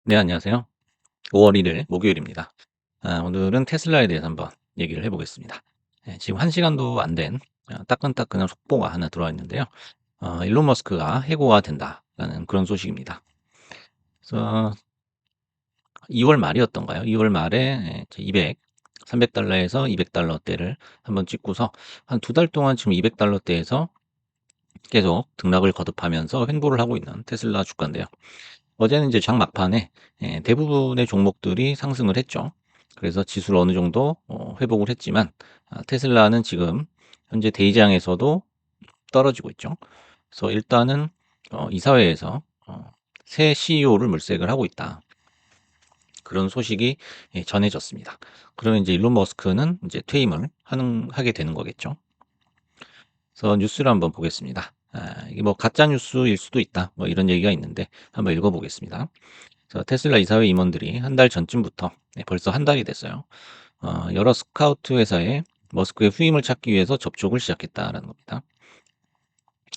네, 안녕하세요. 5월 1일 목요일입니다. 오늘은 테슬라에 대해서 한번 얘기를 해 보겠습니다. 지금 1 시간도 안 된 따끈따끈한 속보가 하나 들어와 있는데요. 일론 머스크가 해고가 된다라는 그런 소식입니다. 그래서 2월 말이었던가요? 2월 말에 200, $300에서 $200대를 한번 찍고서 한 2달 동안 지금 $200대에서 계속 등락을 거듭하면서 횡보를 하고 있는 테슬라 주가인데요. 어제는 이제 장 막판에 대부분의 종목들이 상승을 했죠. 그래서 지수를 어느 정도 회복을 했지만 테슬라는 지금 현재 대이장에서도 떨어지고 있죠. 그래서 일단은 이사회에서 새 CEO를 물색을 하고 있다. 그런 소식이 전해졌습니다. 그러면 이제 일론 머스크는 이제 퇴임을 하게 되는 거겠죠. 그래서 뉴스를 한번 보겠습니다. 이게 뭐 가짜 뉴스일 수도 있다. 뭐 이런 얘기가 있는데 한번 읽어보겠습니다. 그래서 테슬라 이사회 임원들이 한 달 전쯤부터 벌써 한 달이 됐어요. 여러 스카우트 회사에 머스크의 후임을 찾기 위해서 접촉을 시작했다라는 겁니다.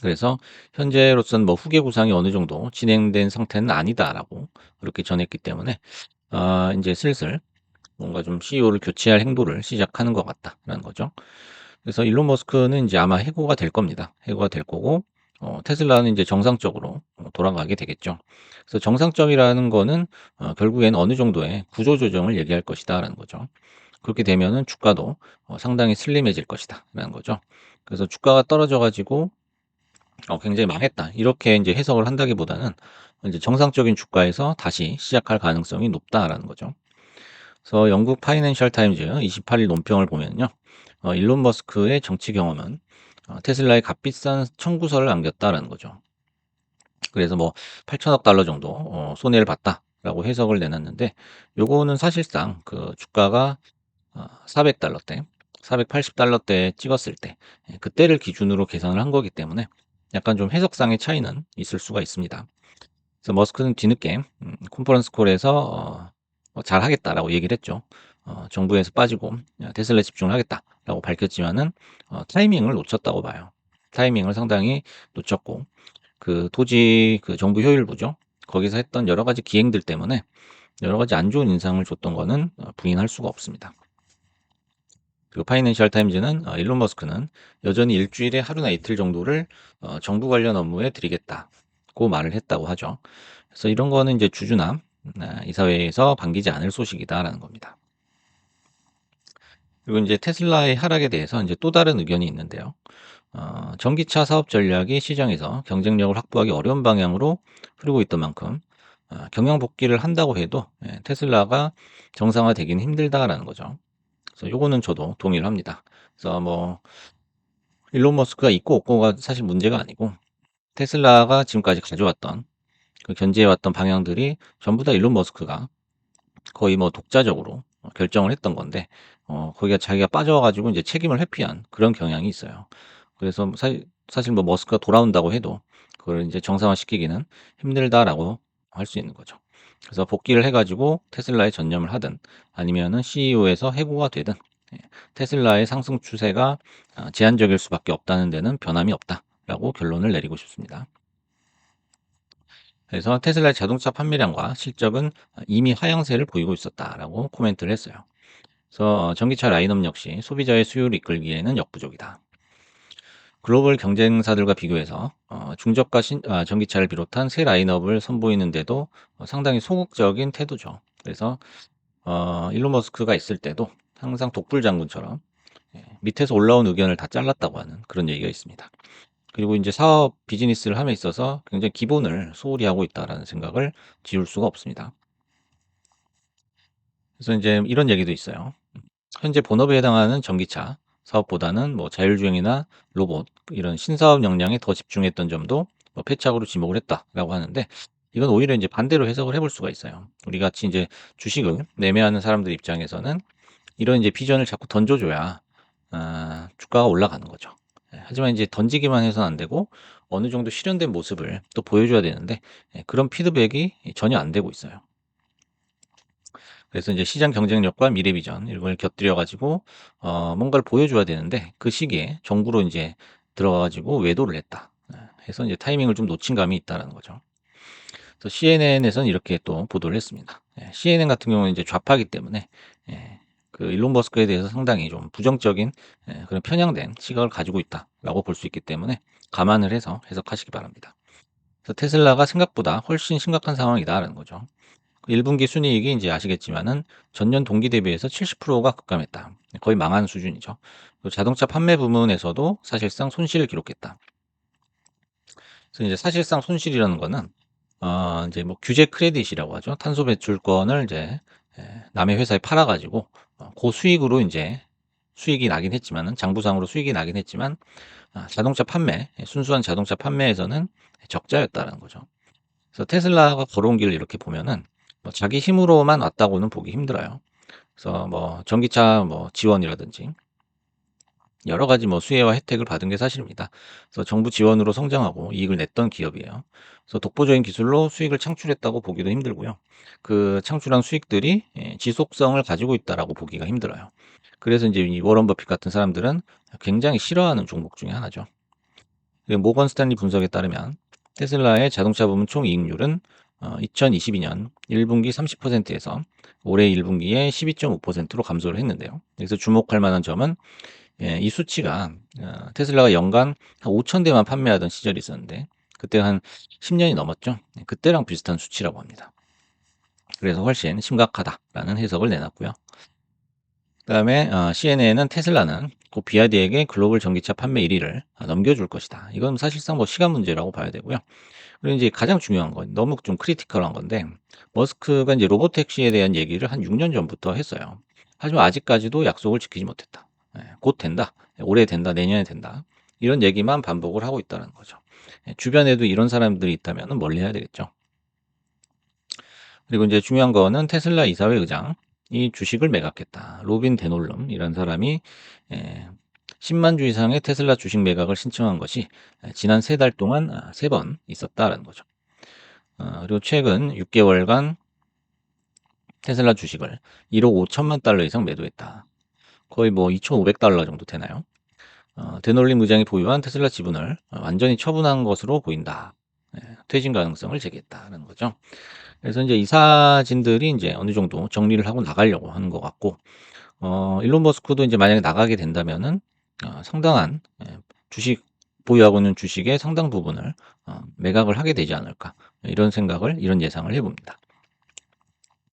그래서 현재로서는 뭐 후계 구상이 어느 정도 진행된 상태는 아니다라고 그렇게 전했기 때문에 이제 슬슬 뭔가 좀 CEO를 교체할 행보를 시작하는 것 같다라는 거죠. 그래서 일론 머스크는 이제 아마 해고가 될 겁니다. 해고가 될 거고 테슬라는 이제 정상적으로 돌아가게 되겠죠. 그래서 정상적이라는 거는 결국엔 어느 정도의 구조 조정을 얘기할 것이다라는 거죠. 그렇게 되면은 주가도 상당히 슬림해질 것이다라는 거죠. 그래서 주가가 떨어져 가지고 '굉장히 망했다.' 이렇게 인제 해석을 한다기보다는 이제 '정상적인 주가에서 다시 시작할 가능성이 높다.'라는 거죠. 그래서 영국 파이낸셜 타임즈 28일 논평을 보면요. 일론 머스크의 정치 경험은 테슬라에 값비싼 청구서를 남겼다라는 거죠. 그래서 뭐 $8천억 정도 손해를 봤다라고 해석을 내놨는데 요거는 사실상 그 주가가 $400대, $480대 찍었을 때 그때를 기준으로 계산을 한 거기 때문에 약간 좀 해석상의 차이는 있을 수가 있습니다. 그래서 머스크는 뒤늦게 컨퍼런스 콜에서 "잘하겠다."라고 얘기를 했죠. "정부에서 빠지고 테슬라에 집중을 하겠다."라고 밝혔지만은 타이밍을 놓쳤다고 봐요. 타이밍을 상당히 놓쳤고 그 토지 그 정부 효율부죠. 거기서 했던 여러 가지 기행들 때문에 여러 가지 안 좋은 인상을 줬던 거는 부인할 수가 없습니다. 그리고 파이낸셜 타임즈는 일론 머스크는 여전히 일주일에 하루나 이틀 정도를 정부 관련 업무에 들이겠다고 말을 했다고 하죠. 그래서 이런 거는 이제 주주나 이사회에서 반기지 않을 소식이다라는 겁니다. 그리고 이제 테슬라의 하락에 대해서 이제 또 다른 의견이 있는데요. 전기차 사업 전략이 시장에서 경쟁력을 확보하기 어려운 방향으로 흐르고 있던 만큼 경영 복귀를 한다고 해도 테슬라가 정상화되기는 힘들다라는 거죠. 그래서 요거는 저도 동의를 합니다. 그래서 뭐 일론 머스크가 있고 없고가 사실 문제가 아니고 테슬라가 지금까지 가져왔던 그 견제해왔던 방향들이 전부 다 일론 머스크가 거의 뭐 독자적으로 결정을 했던 건데 거기가 자기가 빠져 가지고 이제 책임을 회피한 그런 경향이 있어요. 그래서 뭐 사실 뭐 머스크가 돌아온다고 해도 그걸 인제 정상화시키기는 힘들다라고 할 수 있는 거죠. 그래서 복귀를 해 가지고 테슬라에 전념을 하든 아니면은 CEO에서 해고가 되든 테슬라의 상승 추세가 제한적일 수밖에 없다는 데는 변함이 없다라고 결론을 내리고 싶습니다. 그래서 테슬라의 자동차 판매량과 실적은 이미 하향세를 보이고 있었다라고 코멘트를 했어요. 그래서 전기차 라인업 역시 소비자의 수요를 이끌기에는 역부족이다. 글로벌 경쟁사들과 비교해서 중저가 전기차를 비롯한 새 라인업을 선보이는데도 상당히 소극적인 태도죠. 그래서 일론 머스크가 있을 때도 항상 독불장군처럼 밑에서 올라온 의견을 다 잘랐다고 하는 그런 얘기가 있습니다. 그리고 이제 사업 비즈니스를 함에 있어서 굉장히 기본을 소홀히 하고 있다라는 생각을 지울 수가 없습니다. 그래서 이제 이런 얘기도 있어요. 현재 본업에 해당하는 전기차 사업보다는 뭐 자율주행이나 로봇 이런 신사업 역량에 더 집중했던 점도 뭐 패착으로 지목을 했다라고 하는데 이건 오히려 이제 반대로 해석을 해볼 수가 있어요. 우리 같이 이제 주식을 매매하는 사람들 입장에서는 이런 이제 비전을 자꾸 던져줘야 주가가 올라가는 거죠. 하지만 이제 던지기만 해서는 안 되고 어느 정도 실현된 모습을 또 보여줘야 되는데 그런 피드백이 전혀 안 되고 있어요. 그래서 이제 시장 경쟁력과 미래 비전 이런 걸 곁들여 가지고 뭔가를 보여줘야 되는데 그 시기에 정부로 이제 들어가 가지고 외도를 했다. 해서 이제 타이밍을 좀 놓친 감이 있다라는 거죠. 그래서 CNN에서는 이렇게 또 보도를 했습니다. CNN 같은 경우는 이제 좌파이기 때문에 그 일론 머스크에 대해서 상당히 좀 부정적인 그런 편향된 시각을 가지고 있다라고 볼 수 있기 때문에 감안을 해서 해석하시기 바랍니다. 그래서 테슬라가 생각보다 훨씬 심각한 상황이다라는 거죠. 1분기 순이익이 이제 아시겠지만은 전년 동기 대비해서 70%가 급감했다. 거의 망한 수준이죠. 또 자동차 판매 부문에서도 사실상 손실을 기록했다. 그래서 이제 사실상 손실이라는 거는 이제 뭐 규제 크레딧이라고 하죠. 탄소 배출권을 이제 남의 회사에 팔아 가지고 고수익으로 인제 수익이 나긴 했지만은 장부상으로 수익이 나긴 했지만 자동차 판매, 순수한 자동차 판매에서는 적자였다라는 거죠. 그래서 테슬라가 걸어온 길을 이렇게 보면은 뭐 자기 힘으로만 왔다고는 보기 힘들어요. 그래서 뭐 전기차 뭐 지원이라든지 여러 가지 뭐 수혜와 혜택을 받은 게 사실입니다. 그래서 정부 지원으로 성장하고 이익을 냈던 기업이에요. 그래서 독보적인 기술로 수익을 창출했다고 보기도 힘들고요. 그 창출한 수익들이 지속성을 가지고 있다라고 보기가 힘들어요. 그래서 이제 이 워런 버핏 같은 사람들은 굉장히 싫어하는 종목 중에 하나죠. 그 모건 스탠리 분석에 따르면 테슬라의 자동차 부문 총 이익률은 2022년 1분기 30%에서 올해 1분기에 12.5%로 감소를 했는데요. 여기서 주목할 만한 점은 이 수치가 테슬라가 연간 한 5천 대만 판매하던 시절이 있었는데 그때 한 10년이 넘었죠. 그때랑 비슷한 수치라고 합니다. 그래서 훨씬 심각하다라는 해석을 내놨고요. 그다음에 CNN은 테슬라는 곧 비아디에게 글로벌 전기차 판매 1위를 넘겨줄 것이다. 이건 사실상 뭐 시간 문제라고 봐야 되고요. 그리고 이제 가장 중요한 건 너무 좀 크리티컬한 건데 머스크가 이제 로보택시에 대한 얘기를 한 6년 전부터 했어요. 하지만 아직까지도 약속을 지키지 못했다. 곧 된다. 올해 된다. 내년에 된다. 이런 얘기만 반복을 하고 있다는 거죠. 주변에도 이런 사람들이 있다면 멀리 해야 되겠죠. 그리고 이제 중요한 거는 테슬라 이사회 의장이 주식을 매각했다. 로빈 데놀름이라는 사람이 10만 주 이상의 테슬라 주식 매각을 신청한 것이 지난 3달 동안 3번 있었다라는 거죠. 그리고 최근 6개월간 테슬라 주식을 1억 5천만 달러 이상 매도했다. 거의 뭐 2,500달러 정도 되나요? 데놀림 의장이 보유한 테슬라 지분을 완전히 처분한 것으로 보인다. 퇴진 가능성을 제기했다는 거죠. 그래서 이제 이사진들이 이제 어느 정도 정리를 하고 나가려고 하는 것 같고, 일론 머스크도 이제 만약에 나가게 된다면은 상당한 주식 보유하고 있는 주식의 상당 부분을 매각을 하게 되지 않을까 이런 예상을 해봅니다.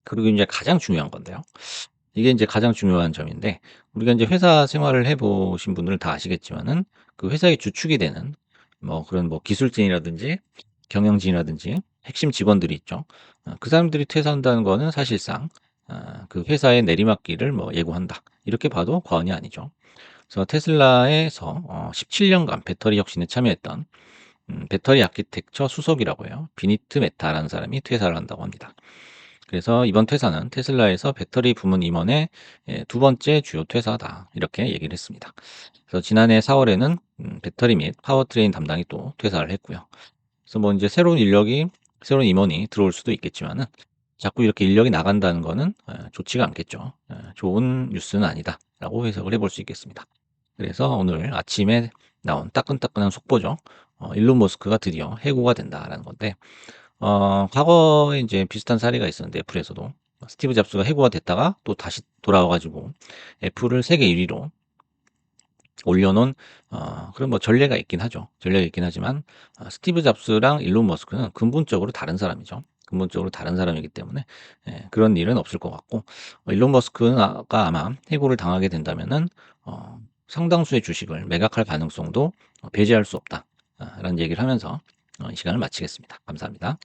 그리고 이제 가장 중요한 건데요. 이게 이제 가장 중요한 점인데 우리가 이제 회사 생활을 해 보신 분들은 다 아시겠지만은 그 회사의 주축이 되는 뭐 그런 뭐 기술진이라든지 경영진이라든지 핵심 직원들이 있죠. 그 사람들이 퇴사한다는 거는 사실상 그 회사의 내리막길을 뭐 예고한다. 이렇게 봐도 과언이 아니죠. 그래서 테슬라에서 17년간 배터리 혁신에 참여했던 배터리 아키텍처 수석이라고 해요. 비니트 메타라는 사람이 퇴사를 한다고 합니다. 그래서 이번 퇴사는 테슬라에서 배터리 부문 임원의 두 번째 주요 퇴사다. 이렇게 얘기를 했습니다. 그래서 지난해 4월에는 배터리 및 파워트레인 담당이 또 퇴사를 했고요. 그래서 뭐 이제 새로운 임원이 들어올 수도 있겠지만은 자꾸 이렇게 인력이 나간다는 거는 좋지가 않겠죠. 좋은 뉴스는 아니다라고 해석을 해볼 수 있겠습니다. 그래서 오늘 아침에 나온 따끈따끈한 속보죠. 일론 머스크가 드디어 해고가 된다라는 건데 과거에 이제 비슷한 사례가 있었는데 애플에서도 스티브 잡스가 해고가 됐다가 또 다시 돌아와 가지고 애플을 세계 1위로 올려놓은 그런 뭐 전례가 있긴 하죠. 전례가 있긴 하지만 스티브 잡스랑 일론 머스크는 근본적으로 다른 사람이죠. 근본적으로 다른 사람이기 때문에 그런 일은 없을 것 같고 일론 머스크는 아마 해고를 당하게 된다면은 상당수의 주식을 매각할 가능성도 배제할 수 없다. 라는 얘기를 하면서 이 시간을 마치겠습니다. 감사합니다.